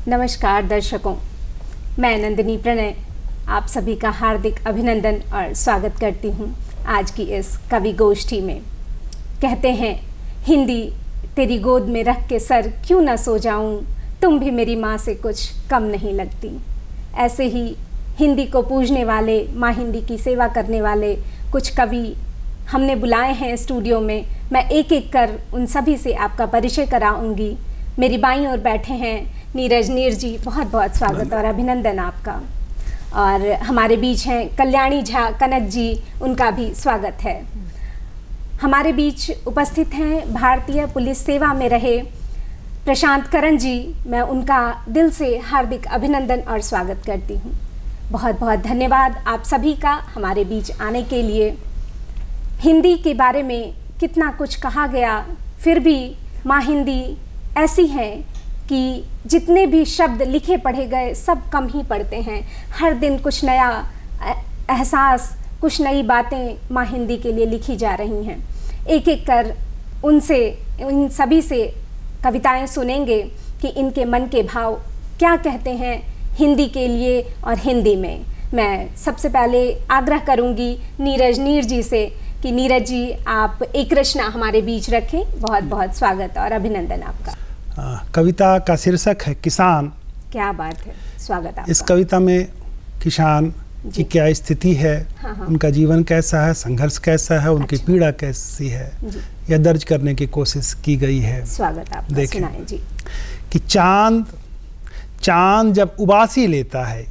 नमस्कार दर्शकों, मैं नंदिनी प्रणय आप सभी का हार्दिक अभिनंदन और स्वागत करती हूँ आज की इस कवि गोष्ठी में। कहते हैं हिंदी तेरी गोद में रख के सर क्यों न सो जाऊँ, तुम भी मेरी माँ से कुछ कम नहीं लगती। ऐसे ही हिंदी को पूजने वाले, माँ हिंदी की सेवा करने वाले कुछ कवि हमने बुलाए हैं स्टूडियो में। मैं एक एक कर उन सभी से आपका परिचय कराऊंगी। मेरी बाईं ओर बैठे हैं नीरज नीर जी, बहुत बहुत स्वागत और अभिनंदन आपका। और हमारे बीच हैं कल्याणी झा कनक जी, उनका भी स्वागत है। हमारे बीच उपस्थित हैं भारतीय पुलिस सेवा में रहे प्रशांत करण जी, मैं उनका दिल से हार्दिक अभिनंदन और स्वागत करती हूँ। बहुत बहुत धन्यवाद आप सभी का हमारे बीच आने के लिए। हिंदी के बारे में कितना कुछ कहा गया, फिर भी माँ हिंदी ऐसी है कि जितने भी शब्द लिखे पढ़े गए सब कम ही पढ़ते हैं। हर दिन कुछ नया एहसास, कुछ नई बातें माँ हिंदी के लिए लिखी जा रही हैं। एक एक कर उनसे, इन सभी से कविताएं सुनेंगे कि इनके मन के भाव क्या कहते हैं हिंदी के लिए और हिंदी में। मैं सबसे पहले आग्रह करूंगी नीरज नीर जी से कि नीरज जी आप एक रचना हमारे बीच रखें। बहुत बहुत स्वागत और अभिनंदन आपका। कविता का शीर्षक है किसान। क्या बात है, स्वागत आपका। इस कविता में किसान की क्या स्थिति है, उनका जीवन कैसा है, संघर्ष कैसा है, उनकी पीड़ा कैसी है, यह दर्ज करने की कोशिश की गई है। स्वागत आपका, देखें जी कि चांद जब उबासी लेता है,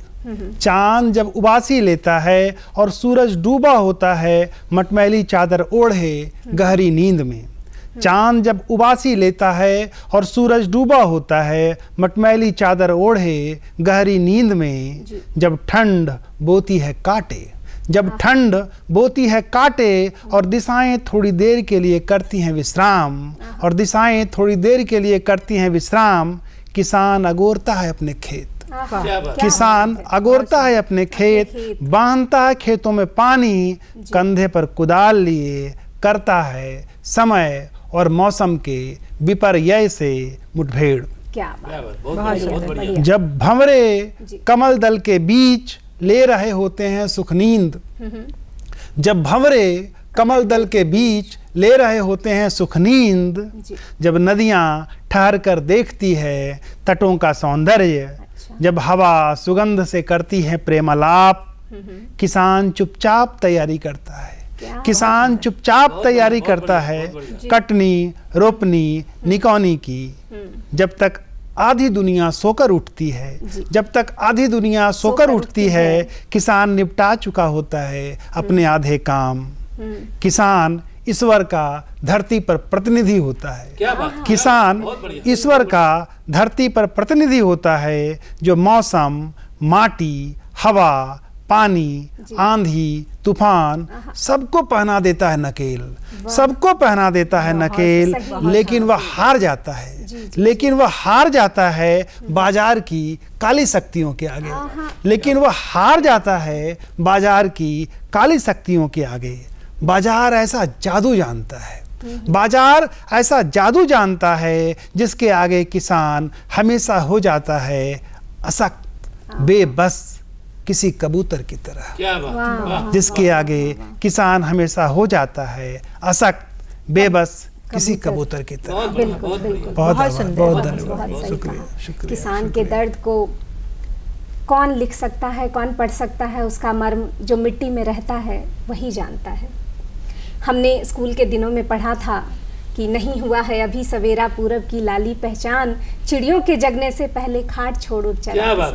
चांद जब उबासी लेता है और सूरज डूबा होता है मटमैली चादर ओढ़े गहरी नींद में। चांद जब उबासी लेता है और सूरज डूबा होता है मटमैली चादर ओढ़े गहरी नींद में। जब ठंड बोती है काटे, जब ठंड बोती है काटे और दिशाएं थोड़ी देर के लिए करती हैं विश्राम, और दिशाएं थोड़ी देर के लिए करती हैं विश्राम। किसान अगोरता है अपने खेत, किसान अगोरता है अपने खेत, बांधता है खेतों में पानी, कंधे पर कुदाल लिए करता है समय और मौसम के विपर्यय से मुठभेड़। क्या बात। जब भंवरे कमल दल के बीच ले रहे होते हैं सुख नींद, जब भंवरे कमल दल के बीच ले रहे होते हैं सुख नींद, जब नदियां ठहर कर देखती है तटों का सौंदर्य, जब हवा सुगंध से करती है प्रेमालाप, किसान चुपचाप तैयारी करता है, किसान चुपचाप तैयारी करता है कटनी, रोपनी, निकौनी की। जब तक आधी दुनिया सोकर उठती है, जब तक आधी दुनिया सोकर उठती है, किसान निपटा चुका होता है अपने आधे काम। किसान ईश्वर का धरती पर प्रतिनिधि होता है, किसान ईश्वर का धरती पर प्रतिनिधि होता है जो मौसम, माटी, हवा, पानी, आंधी, तूफान सबको पहना देता है नकेल, सबको पहना देता है नकेल। लेकिन वह हार जाता है, लेकिन वह हार जाता है बाजार की काली शक्तियों के आगे, लेकिन वह हार जाता है बाजार की काली शक्तियों के आगे। बाजार ऐसा जादू जानता है, बाजार ऐसा जादू जानता है जिसके आगे किसान हमेशा हो जाता है असक्त, बेबस, किसी कबूतर की तरह। क्या बात। जिसके आगे किसान हमेशा हो जाता है असक्त, बेबस, किसी कबूतर की तरह। बिल्कुल बिल्कुल, बहुत धन्यवाद, शुक्रिया, शुक्रिया। किसान के दर्द को कौन लिख सकता है, कौन पढ़ सकता है, उसका मर्म जो मिट्टी में रहता है वही जानता है। हमने स्कूल के दिनों में पढ़ा था कि नहीं हुआ है अभी सवेरा, पूरब की लाली पहचान, चिड़ियों के जगने से पहले खाट छोड़ उठ चला।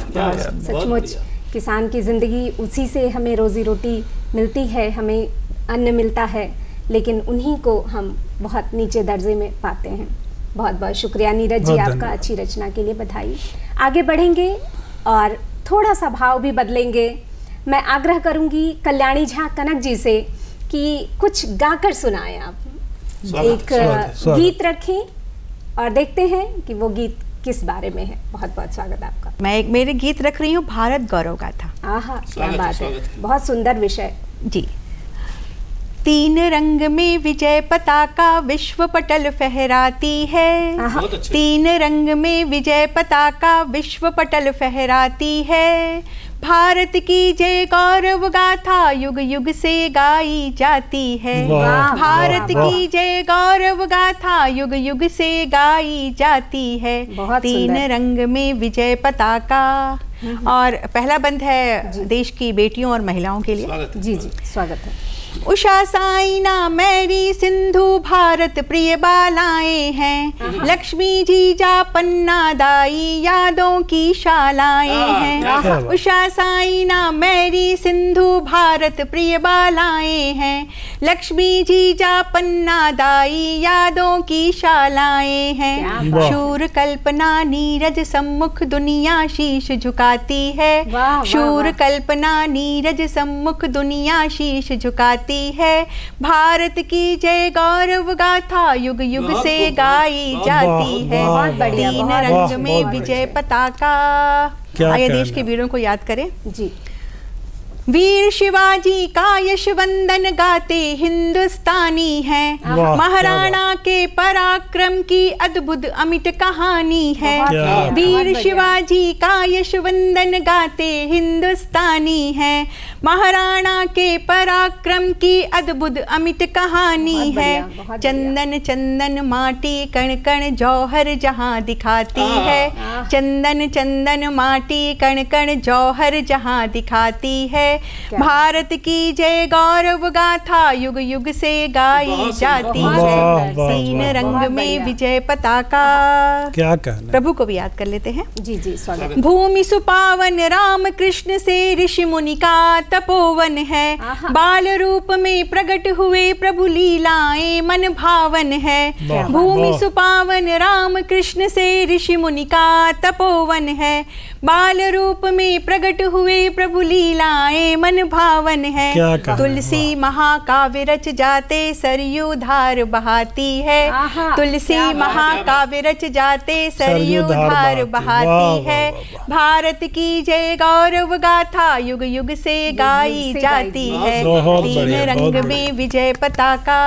सचमुच किसान की ज़िंदगी, उसी से हमें रोज़ी रोटी मिलती है, हमें अन्न मिलता है, लेकिन उन्हीं को हम बहुत नीचे दर्जे में पाते हैं। बहुत बहुत शुक्रिया नीरज जी आपका, अच्छी रचना के लिए बधाई। आगे बढ़ेंगे और थोड़ा सा भाव भी बदलेंगे। मैं आग्रह करूंगी कल्याणी झा कनक जी से कि कुछ गाकर सुनाएं आप। एक गीत रखें और देखते हैं कि वो गीत किस बारे में है। बहुत बहुत स्वागत आपका। मैं एक मेरे गीत रख रही हूँ भारत गौरव गाथा। आहा, क्या बात है, बहुत सुंदर विषय जी। तीन रंग में विजय पताका विश्व पटल फहराती है। तीन रंग में विजय पताका विश्व पटल फहराती है। भारत की जय गौरव गाथा युग युग से गाई जाती है। भारत की जय गौरव गाथा युग युग से गाई जाती है। तीन रंग में विजय पताका। और पहला बंद है देश की बेटियों और महिलाओं के लिए। जी जी स्वागत है। उषा साइना मैरी सिंधु भारत प्रिय बालाएं हैं। लक्ष्मी जीजा पन्ना दाई यादों की शालाएं हैं। उषा साइना मैरी सिंधु भारत प्रिय बालाएं हैं। लक्ष्मी जीजा पन्ना दाई यादों की शालाएं हैं। शूर कल्पना नीरज सम्मुख दुनिया शीश झुकाती है। शूर कल्पना नीरज सम्मुख दुनिया शीश झुकाती है। भारत की जय गौरव गाथा युग युग से गाई जाती है। तीन रंग में विजय पताका। आइए देश के वीरों को याद करें। जी। वीर शिवाजी का यश वंदन गाते हिंदुस्तानी हैं। महाराणा के पराक्रम की अद्भुत अमिट कहानी है। वीर शिवाजी का यश वंदन गाते हिंदुस्तानी हैं। महाराणा के पराक्रम की अद्भुत अमिट कहानी है। चंदन चंदन माटी कण कण जौहर जहां दिखाती है। चंदन चंदन माटी कण कण जौहर जहां दिखाती है। भारत की जय गौरव गाथा युग युग से गाई जाती है। तीन रंग में विजय पताका। क्या कहना, प्रभु को भी याद कर लेते हैं। जी जी स्वागत। भूमि सुपावन राम कृष्ण से ऋषि मुनि का तपोवन है। बाल रूप में प्रकट हुए प्रभु लीलाएं मन भावन है। भूमि सुपावन राम कृष्ण से ऋषि मुनि का तपोवन है। बाल रूप में प्रकट हुए प्रभु लीलाएं मन भावन है। तुलसी महाकाव्य रच जाते सरयू धार बहाती है। तुलसी महाकाव्य रच जाते सरयू धार बहाती है। भारत की जय गौरव गाथा युग युग से गाई जाती है। तीन रंग में विजय पताका।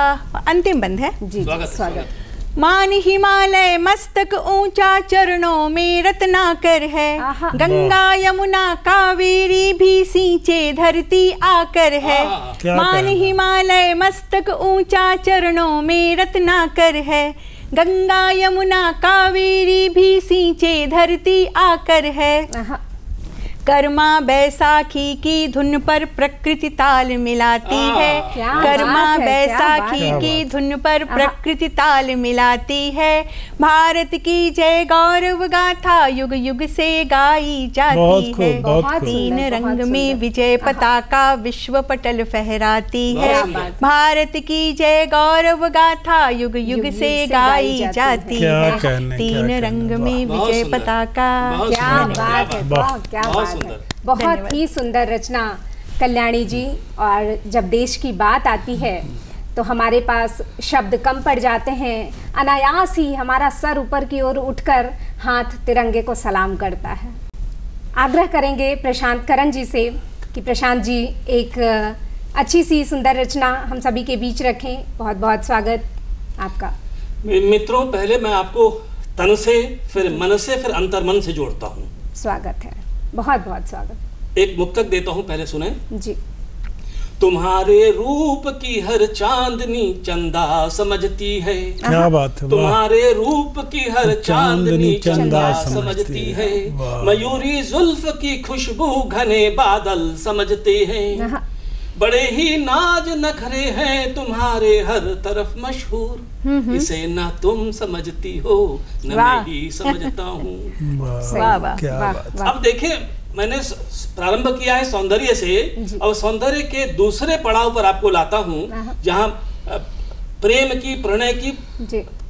अंतिम बंद है। जी स्वागत। मान हिमालय मस्तक ऊंचा चरणों में रत्नाकर है। गंगा यमुना कावेरी भी सींचे धरती आकर है। मान हिमालय मस्तक ऊंचा चरणों में रत्नाकर है। गंगा यमुना कावेरी भी सींचे धरती आकर है। कर्मा बैसाखी की धुन पर प्रकृति ताल मिलाती है। कर्मा बैसाखी की धुन पर प्रकृति ताल मिलाती है। भारत की जय गौरव गाथा युग युग से गाई जाती है। तीन रंग में विजय पताका विश्व पटल फहराती है। भारत की जय गौरव गाथा युग युग से गाई जाती है। तीन रंग में विजय पताका। क्या बात है, क्या बात है। बहुत ही सुंदर रचना कल्याणी जी। और जब देश की बात आती है तो हमारे पास शब्द कम पड़ जाते हैं। अनायास ही हमारा सर ऊपर की ओर उठकर हाथ तिरंगे को सलाम करता है। आग्रह करेंगे प्रशांत करण जी से कि प्रशांत जी एक अच्छी सी सुंदर रचना हम सभी के बीच रखें। बहुत बहुत स्वागत आपका। मित्रों, पहले मैं आपको तन से, फिर मन से, फिर अंतर्मन से जोड़ता हूँ। स्वागत है, बहुत बहुत स्वागत। एक मुक्तक देता हूँ, पहले सुने जी। तुम्हारे रूप की हर चांदनी चंदा समझती है। क्या बात है। तुम्हारे रूप की हर चांदनी चंदा समझती है। मयूरी जुल्फ की खुशबू घने बादल समझते हैं। बड़े ही नाज नखरे हैं तुम्हारे हर तरफ मशहूर। इसे ना तुम समझती हो न मैं ही समझता हूँ। अब देखिए, मैंने प्रारंभ किया है सौंदर्य से, और सौंदर्य के दूसरे पड़ाव पर आपको लाता हूँ जहाँ प्रेम की, प्रणय की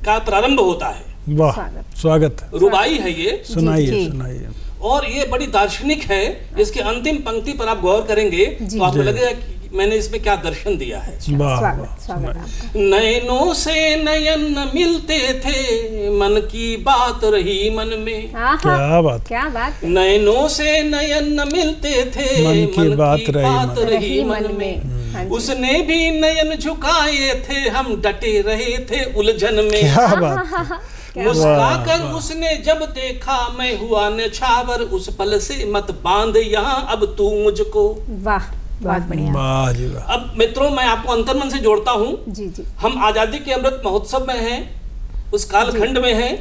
का प्रारंभ होता है। वाह, स्वागत। रुबाई है ये, सुनाइए सुनाइए। और ये बड़ी दार्शनिक है। इसके अंतिम पंक्ति पर आप गौर करेंगे तो आपको लगेगा कि मैंने इसमें क्या दर्शन दिया है। नयनों से नयन न मिलते थे, मन की बात रही मन में। क्या बात, क्या बात। नयनों से नयन न मिलते थे, मन की बात रही मन में। उसने भी नयन झुकाए थे, हम डटे रहे थे उलझन में। क्या बात है। मुस्कुराकर उसने जब देखा, मैं हुआ नछावर, उस पल से मत बांध यहाँ अब तू मुझको। वाह, बहुत बढ़िया। वाह जी वाह। अब मित्रों, मैं आपको अंतर्मन से जोड़ता हूँ। जी जी। हम आजादी के अमृत महोत्सव में हैं, उस कालखंड में हैं,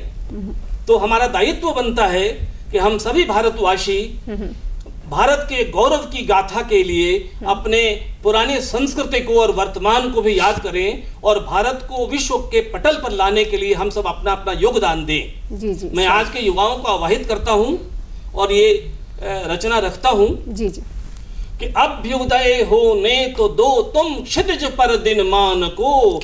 तो हमारा दायित्व बनता है कि हम सभी भारतवासी भारत के गौरव की गाथा के लिए अपने पुरानी संस्कृति को और वर्तमान को भी याद करें, और भारत को विश्व के पटल पर लाने के लिए हम सब अपना अपना योगदान दें। जी जी। मैं आज के युवाओं को आवाहित करता हूं और ये रचना रखता हूं। जी जी। कि अभ्युदय होने तो दो तुम क्षितिज पर दिन मान को, अब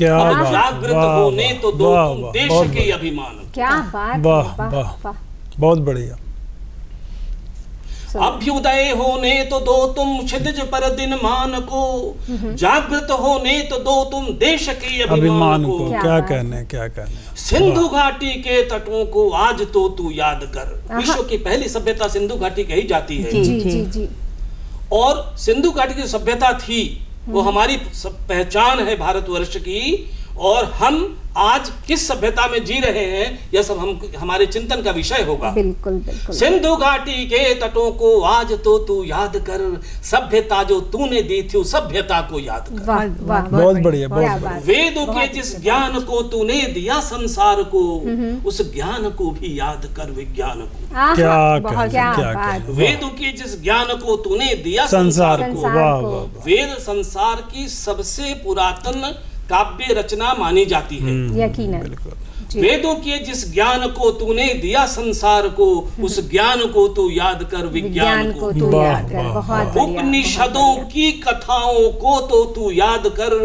जागृत होने तो दो तुम देश के अभिमान को। क्या बात। वाह वाह, बहुत बढ़िया। अभ्युदय होने तो दो तुम क्षितिज पर दिन मान को, जागृत होने तो दो तुम देश के अभिमान को। क्या कहने, क्या कहने। सिंधु घाटी के तटों को आज तो तू याद कर। विश्व की पहली सभ्यता सिंधु घाटी कही जाती है। जी जी जी। और सिंधु घाटी की सभ्यता थी, वो हमारी पहचान है भारतवर्ष की। और हम आज किस सभ्यता में जी रहे हैं, यह सब हमारे चिंतन का विषय होगा। बिल्कुल बिल्कुल। सिंधु घाटी के तटों को आज तो तू याद कर, सभ्यता जो तूने दी थी उस सभ्यता को याद कर। वाह वाह, बहुत बढ़िया, बहुत बढ़िया। वेदों के जिस ज्ञान को तूने दिया संसार को, उस ज्ञान को भी याद कर विज्ञान को। क्या वेदों के जिस ज्ञान को तूने दिया संसार को। वेद संसार की सबसे पुरातन काव्य रचना मानी जाती है। यकीनन। वेदों के जिस ज्ञान को तूने दिया संसार को, उस ज्ञान को तू याद कर विज्ञान को। तू याद कर। उपनिषदों की कथाओं को तो तू याद कर,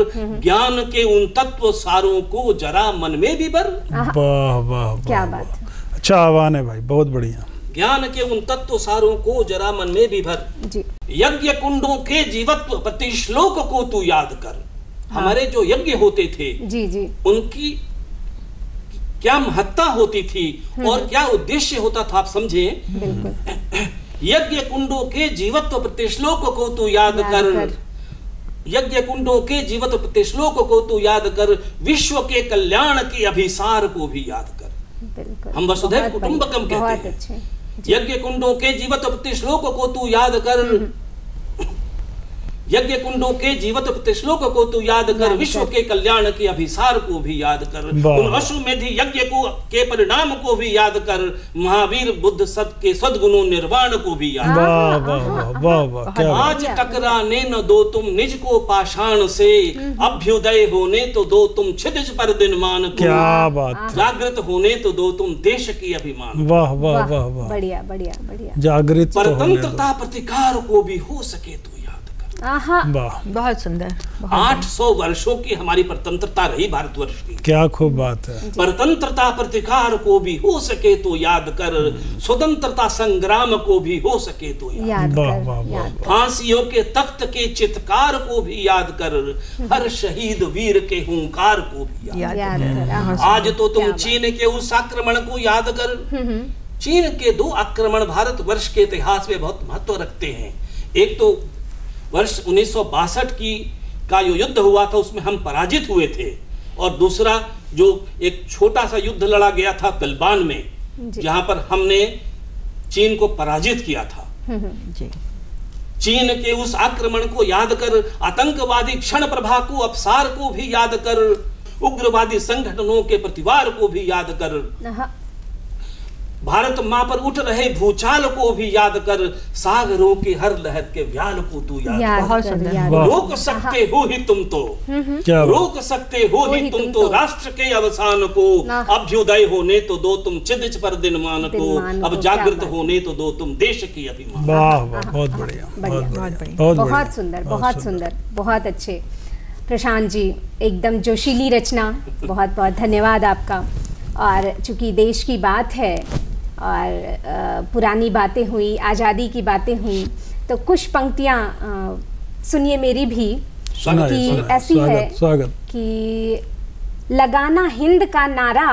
ज्ञान के उन तत्व सारों को जरा मन में भी भर। वाह वाह, क्या बात। अच्छा आह्वान है भाई, बहुत बढ़िया। ज्ञान के उन तत्व सारों को जरा मन में भी भर। यज्ञ कुंडों के जीवत्व प्रति श्लोक को तू याद कर। हमारे जो यज्ञ होते थे, जी जी, उनकी क्या महत्ता होती थी और क्या उद्देश्य होता था, आप समझे। यज्ञ कुंडों के जीवत्व प्रति श्लोक को तू याद कर। यज्ञ कुंडों के जीवत्व प्रति श्लोक को तू याद कर, विश्व के कल्याण के अभिसार को भी याद कर। हम वसुधैव कुटुंबकम कहते हैं। यज्ञ कुंडों के जीवत्व प्रति श्लोक को तू याद कर। यज्ञ कुंडों के जीवत प्रति श्लोक को तू याद कर, विश्व के कल्याण के अभिसार को भी याद कर। उन अश्वमेध यज्ञ को के परिणाम को भी याद कर, महावीर बुद्ध सब के सद्गुणों निर्वाण को भी याद कर। आज टकराने न दो तुम निज को पाषाण से, अभ्युदय होने तो दो तुम क्षितिज पर दिन मान को। क्या बात। जागृत होने तो दो तुम देश के अभिमान। वाह वाह वाह वाह, बढ़िया बढ़िया बढ़िया। जागृत परतंत्रता प्रतिकार को भी हो सके तो बहुत सुंदर। 800 वर्षों की हमारी परतंत्रता रही भारतवर्ष की। क्या खूब बात है। परतंत्रता प्रतिकार को भी हो सके तो याद कर, स्वतंत्रता संग्राम को भी हो सके तो याद कर। फांसियों के तख्त के चित्कार को भी याद कर, हर शहीद वीर के हुंकार को भी याद कर। आज तो तुम चीन के उस आक्रमण को याद कर। चीन के 2 आक्रमण भारतवर्ष के इतिहास में बहुत महत्व रखते हैं। एक तो वर्ष 1962 का जो युद्ध हुआ था, उसमें हम पराजित हुए थे, और दूसरा जो एक छोटा सा युद्ध लड़ा गया था गलवान में, जहां पर हमने चीन को पराजित किया था। चीन के उस आक्रमण को याद कर, आतंकवादी क्षण प्रभा को अपसार को भी याद कर, उग्रवादी संगठनों के प्रतिवार को भी याद कर, भारत मां पर उठ रहे भूचाल को भी याद कर, सागरों की हर लहर के व्याल को तू याद कर। रोक सकते हो ही तुम तो, रोक सकते हो ही तुम तो राष्ट्र के अवसान को, अभ्युदय होने तो दो तुम क्षितिज पर दिन मान को, अब जागृत होने तो दो तुम देश की अभिमान। वाह बहुत बढ़िया, बहुत सुंदर, बहुत सुंदर, बहुत अच्छे प्रशांत जी, एकदम जोशीली रचना। बहुत बहुत धन्यवाद आपका। और चूंकि देश की बात है और पुरानी बातें हुई, आज़ादी की बातें हुई, तो कुछ पंक्तियाँ सुनिए मेरी भी, कि ऐसी है कि लगाना हिंद का नारा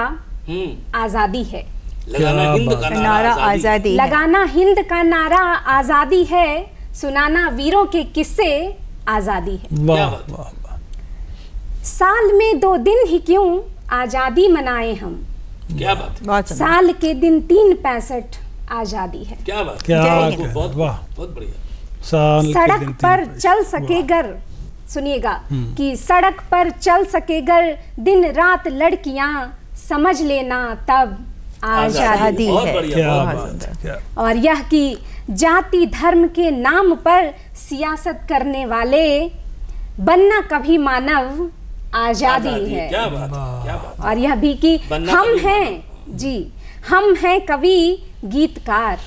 आज़ादी है। लगाना हिंद का नारा आज़ादी, लगाना हिंद का नारा आज़ादी है, सुनाना वीरों के किस्से आज़ादी है। वाह वाह। साल में 2 दिन ही क्यों आज़ादी मनाए हम, क्या बात है। साल के दिन 365 आज़ादी है। क्या बात, क्या बात, बात, बहुत बढ़िया। सड़क पर चल सकेगर, सुनिएगा कि सड़क पर चल सकेगर दिन रात लड़कियां, समझ लेना तब आज़ादी है। क्या बात है। और यह कि जाति धर्म के नाम पर सियासत करने वाले बनना कभी मानव आज़ादी है। क्या बात, क्या बात। और यह भी कि हम हैं जी, हम हैं कवि गीतकार,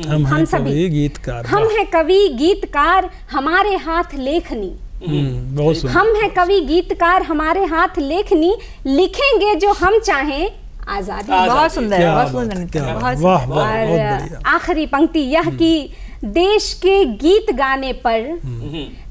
हम सभी गीतकार, हम हैं कवि गीतकार, हमारे हाथ लेखनी। बहुत सुंदर। हम हैं कवि गीतकार, हमारे हाथ लेखनी, लिखेंगे जो हम चाहें आज़ादी। बहुत सुंदर, बहुत सुंदर, बहुत सुंदर। और आखिरी पंक्ति यह कि देश के गीत गाने पर,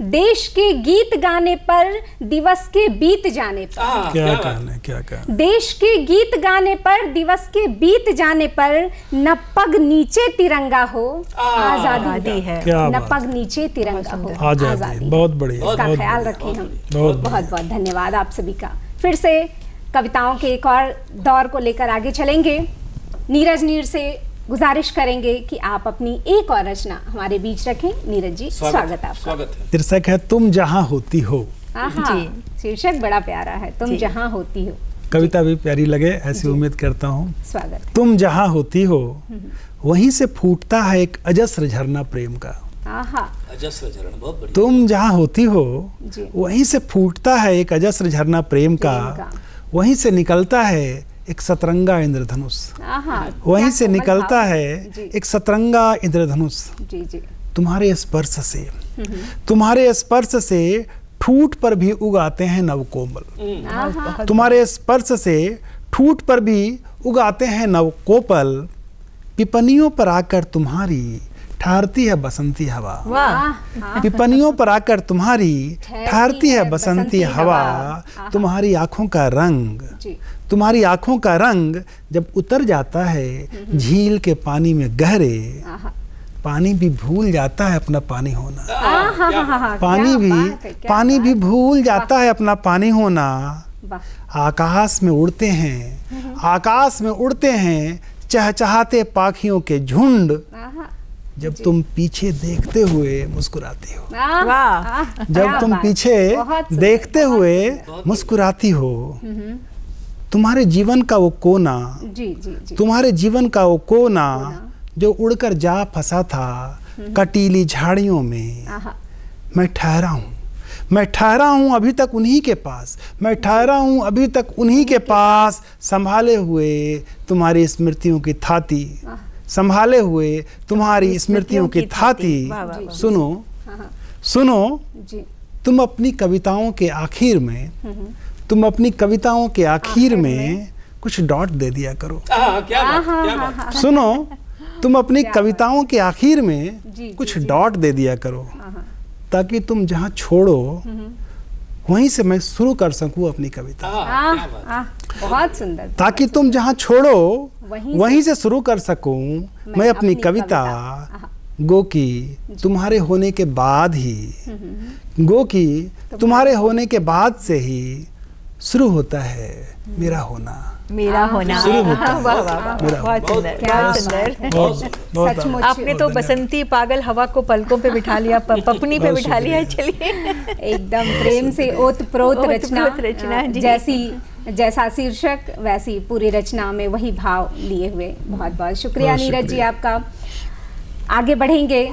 देश के गीत गाने पर, दिवस के बीत जाने पर, क्या कहना, क्या कहना। देश के गीत गाने पर, दिवस के बीत जाने पर, न पग नीचे तिरंगा हो आज़ादी है। न पग नीचे तिरंगा हो आज़ादी। बहुत बढ़िया, इसका ख्याल रखें हम। बहुत बहुत धन्यवाद आप सभी का। फिर से कविताओं के एक और दौर को लेकर आगे चलेंगे। नीरज नीर से गुजारिश करेंगे कि आप अपनी एक और रचना हमारे बीच रखें। नीरज जी, स्वागत आपका। स्वागत है। शीर्षक है तुम जहां होती हो। शीर्षक बड़ा प्यारा है, तुम जहां होती हो। कविता भी प्यारी लगे ऐसी उम्मीद करता हूँ। स्वागत। तुम जहां होती हो वहीं से फूटता है एक अजस्र झरना प्रेम का। अजस्र झरना, बहुत बढ़िया। तुम जहां होती हो वहीं से फूटता है एक अजस्र झरना प्रेम का, वहीं से निकलता है एक सतरंगा इंद्रधनुष, वहीं से निकलता है एक सतरंगा इंद्रधनुष। तुम्हारे स्पर्श से, तुम्हारे स्पर्श से ठूठ पर भी उगाते हैं नवकोमल, तुम्हारे स्पर्श से ठूठ पर भी उगाते हैं नवकोपल, पिपनियों पर आकर तुम्हारी ठहरती है बसंती हवा, पिपनियों पर आकर तुम्हारी ठहरती है बसंती हवा, तुम्हारी आंखों का रंग, तुम्हारी आंखों का रंग जब उतर जाता है झील के पानी में गहरे, पानी भी भूल जाता है अपना पानी होना, पानी भी भूल जाता है अपना पानी होना। आकाश में उड़ते हैं, आकाश में उड़ते हैं चहचहाते पाखियों के झुंड, जब तुम पीछे देखते हुए मुस्कुराती हो, जब तुम पीछे देखते हुए मुस्कुराती हो, तुम्हारे जीवन का वो कोना, तुम्हारे जीवन का वो कोना जो उड़कर जा फंसा था कटीली झाड़ियों में, मैं ठहरा हूँ, मैं ठहरा हूँ अभी तक उन्हीं के पास, मैं ठहरा हूँ अभी तक उन्हीं के पास, संभाले हुए तुम्हारी स्मृतियों की थाती, संभाले हुए तुम्हारी स्मृतियों की थाती। सुनो सुनो, तुम अपनी कविताओं के आखिर में, तुम अपनी कविताओं के आखिर में कुछ डॉट दे दिया करो। क्या बात। सुनो, तुम अपनी कविताओं के आखिर में कुछ डॉट दे दिया करो, ताकि तुम जहाँ छोड़ो वहीं से मैं शुरू कर सकूं अपनी कविता। बहुत सुंदर। ताकि तुम जहाँ छोड़ो वहीं से शुरू कर सकूं मैं अपनी कविता। गो की तुम्हारे होने के बाद ही, गो की तुम्हारे होने के बाद से ही शुरू होता है मेरा होना, मेरा होना शुरू होता है। बहुत सुंदर, बहुत सुंदर। सचमुच आपने तो बसंती पागल हवा को पलकों पे बिठा लिया, पपनी पे बिठा लिया। चलिए, एकदम प्रेम से ओतप्रोत रचना, जैसा शीर्षक वैसी पूरी रचना में वही भाव लिए हुए। बहुत बहुत शुक्रिया नीरज जी आपका। आगे बढ़ेंगे,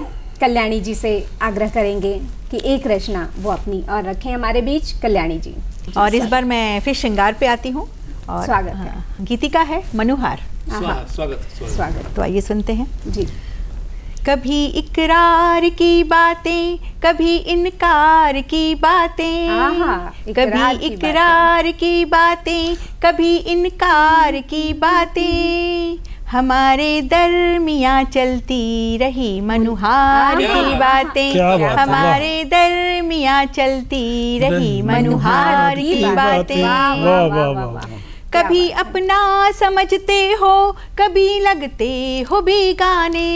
कल्याणी जी से आग्रह करेंगे कि एक रचना वो अपनी और रखें हमारे बीच। कल्याणी जी। और इस बार मैं फिर श्रृंगार पे आती हूँ और स्वागत है। गीतिका है मनुहार। स्वागत। तो आइए सुनते हैं जी। कभी इकरार की बातें, कभी इनकार की बातें, कभी इकरार की बातें, कभी इनकार की बातें, हमारे दरमियाँ चलती रही मनुहार की बातें, हमारे दरमियाँ चलती रही मनुहार की बातें। कभी अपना समझते हो, कभी लगते हो बेगाने।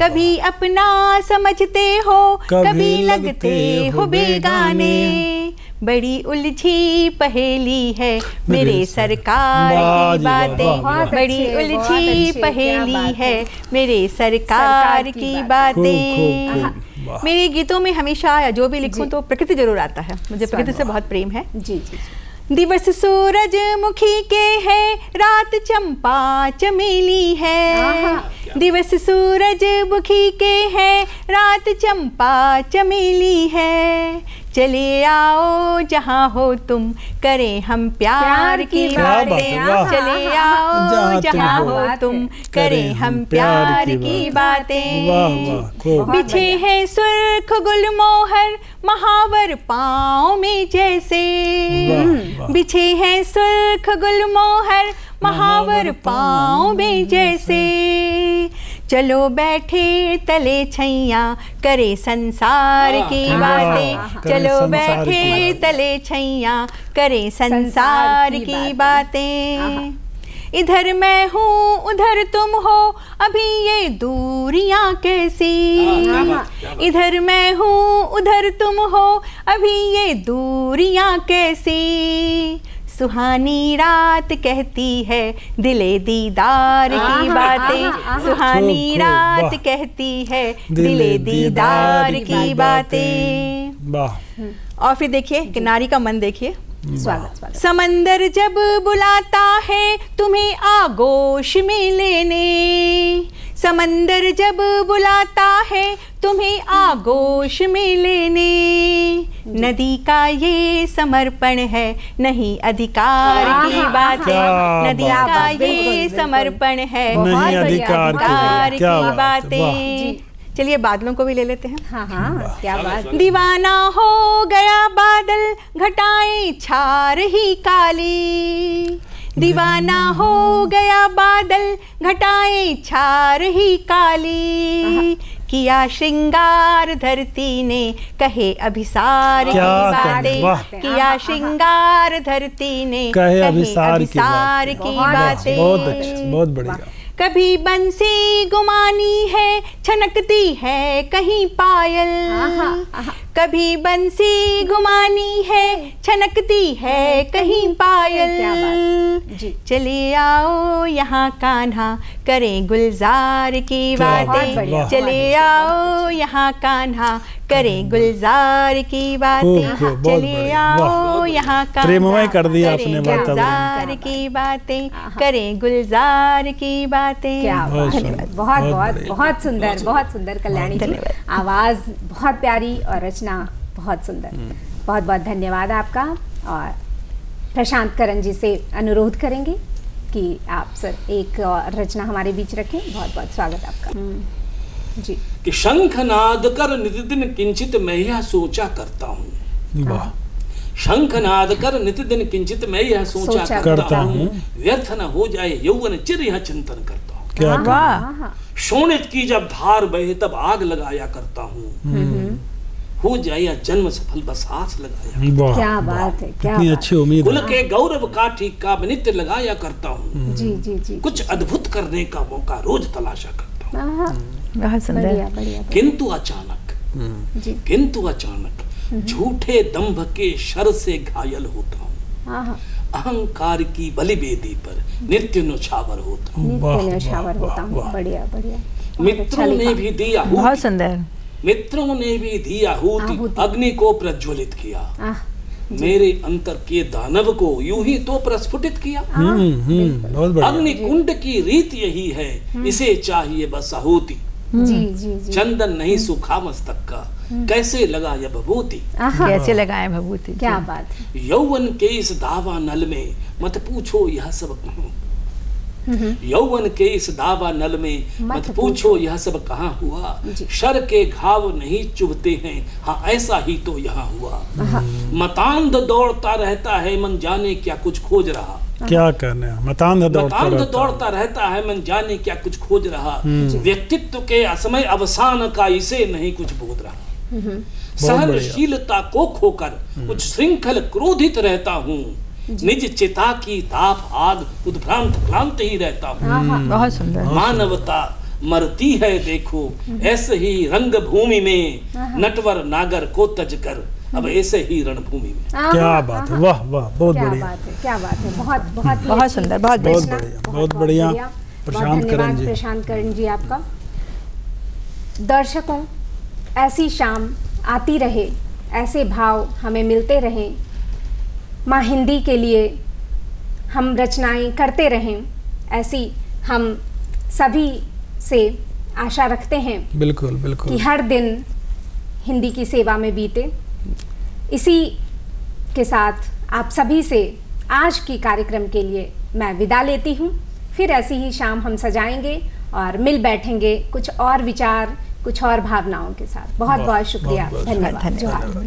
कभी अपना समझते हो, कभी लगते हो बेगाने। बड़ी उलझी पहेली है मेरे सरकार की बातें, बड़ी उलझी पहेली है मेरे सरकार की बातें। मेरे गीतों में हमेशा या जो भी लिखूं तो प्रकृति जरूर आता है, मुझे प्रकृति से बहुत प्रेम है। जी जी। दिवस सूरजमुखी के है, रात चंपा चमेली है। दिवस सूरजमुखी के है, रात चंपा चमेली है। चले आओ जहाँ हो तुम, करें हम प्यार की बातें। चले आओ जहाँ हो तुम, करें हम प्यार की बातें। बिछे हैं सुर्ख गुलमोहर, महावर पाँव में जैसे। बिछे हैं सुर्ख गुलमोहर, महावर पाँव में जैसे। चलो बैठे तले छैया, करे संसार की बातें। चलो बैठे तले छैया, करे संसार की बातें। इधर मैं हूँ उधर तुम हो, अभी ये दूरियां कैसी। इधर मैं हूँ उधर तुम हो, अभी ये दूरियां कैसी। सुहानी रात कहती है दिले दीदार की बातें। सुहानी रात कहती है दिले दीदार की बातें। और फिर देखिए किनारी का मन देखिए। स्वागत। समंदर जब बुलाता है तुम्हें आगोश में लेने। समंदर जब बुलाता है तुम्हें आगोश में लेने। नदी का ये समर्पण है, नहीं अधिकार की बातें। नदी का ये समर्पण है, नहीं अधिकार की बातें। चलिए बादलों को भी ले लेते हैं। हाँ हाँ, क्या बात। दीवाना हो गया बादल, घटाएं छा रही काली। दीवाना हो गया बादल, घटाएं छा रही काली। किया श्रृंगार धरती ने, कहे अभिसार की बातें। किया श्रृंगार धरती ने, कहे अभिसार की बातें। बहुत बढ़िया। कभी बंसी गुमानी है, छनकती है कहीं पायल। कभी बंसी गुमानी है, छनकती है कहीं पायल। चले आओ यहाँ कान्हा, करें गुलजार की बातें। चले आओ यहाँ कान्हा, करें गुलजार की बातें। चले आओ यहाँ कान्हा, प्रेममय कर दिया आपने गुलजार की बातें। करें गुलजार की बातें। क्या धन्यवाद। बहुत बहुत बहुत सुंदर, बहुत सुंदर कल्याणी जी। आवाज़ बहुत प्यारी और रचना बहुत सुंदर। बहुत बहुत धन्यवाद आपका। और प्रशांत करण जी से अनुरोध करेंगे कि आप सर एक और रचना हमारे बीच रखें। बहुत बहुत स्वागत आपका जी। कि शंखनाद कर नितिदिन किंचित मैं यह सोचा करता हूँ। शंखनाद कर नितिदिन किंचित मैं यह सोचा करता हूँ। व्यर्थ न हो जाए यौवन चिर यह चिंतन करता हूँ। क्या शोणित की जब धार बहे तब आग लगाया करता हूँ। हो जाए या जन्म सफल बस आस लगाया। क्या बात है, क्या अच्छी उम्मीद। कुल के गौरव काठी का नित्य लगाया करता हूँ। जी जी जी। कुछ अद्भुत करने का मौका रोज तलाशा करता हूँ। बहुत सुंदर। किंतु अचानक झूठे दंभ के शर से घायल होता हूँ। अहंकार की बलिवेदी पर नित्य न्यौछावर होता हूँ। बढ़िया बढ़िया। मित्रों ने भी दिया, बहुत सुंदर। मित्रों ने भी दी आहुति, अग्नि को प्रज्वलित किया। मेरे अंतर के दानव को यूं ही तो प्रस्फुटित किया। अग्नि कुंड की रीत यही है, इसे चाहिए बस आहुति। चंदन नहीं सूखा मस्तक का, कैसे लगाए भभूति। कैसे लगाए भभूति। क्या बात है। यौवन के इस दावा नल में मत पूछो यह सब। यौवन के इस दावा नल में मत पूछो यह सब कहाँ हुआ। शर के घाव नहीं चुभते हैं, हाँ ऐसा ही तो यहाँ हुआ। मतांध दौड़ता रहता है मन जाने क्या कुछ खोज रहा। क्या करना है, मतांध दौड़ता रहता है मन जाने क्या कुछ खोज रहा। व्यक्तित्व के असमय अवसान का इसे नहीं कुछ बोध रहा। सहनशीलता को खोकर कुछ श्रृंखल क्रोधित रहता हूँ। निज चिता की ताप आग उद्भ्रांत भ्रांत ही रहता हूँ। बहुत सुंदर। मानवता मरती है देखो ऐसे ही रंग भूमि में, नटवर नागर को तज कर अब ऐसे ही रणभूमि में। क्या बात है, वाह वाह, बहुत बढ़िया, क्या बात है, बहुत बहुत बहुत सुंदर, बहुत बढ़िया, बहुत बढ़िया। प्रशांत करण जी, प्रशांत करण जी आपका। दर्शकों, ऐसी शाम आती रहे, ऐसे भाव हमें मिलते रहें, माँ हिंदी के लिए हम रचनाएं करते रहें, ऐसी हम सभी से आशा रखते हैं। बिल्कुल बिल्कुल, कि हर दिन हिंदी की सेवा में बीते। इसी के साथ आप सभी से आज की कार्यक्रम के लिए मैं विदा लेती हूँ। फिर ऐसी ही शाम हम सजाएंगे और मिल बैठेंगे कुछ और विचार, कुछ और भावनाओं के साथ। बहुत बहुत शुक्रिया, धन्यवाद।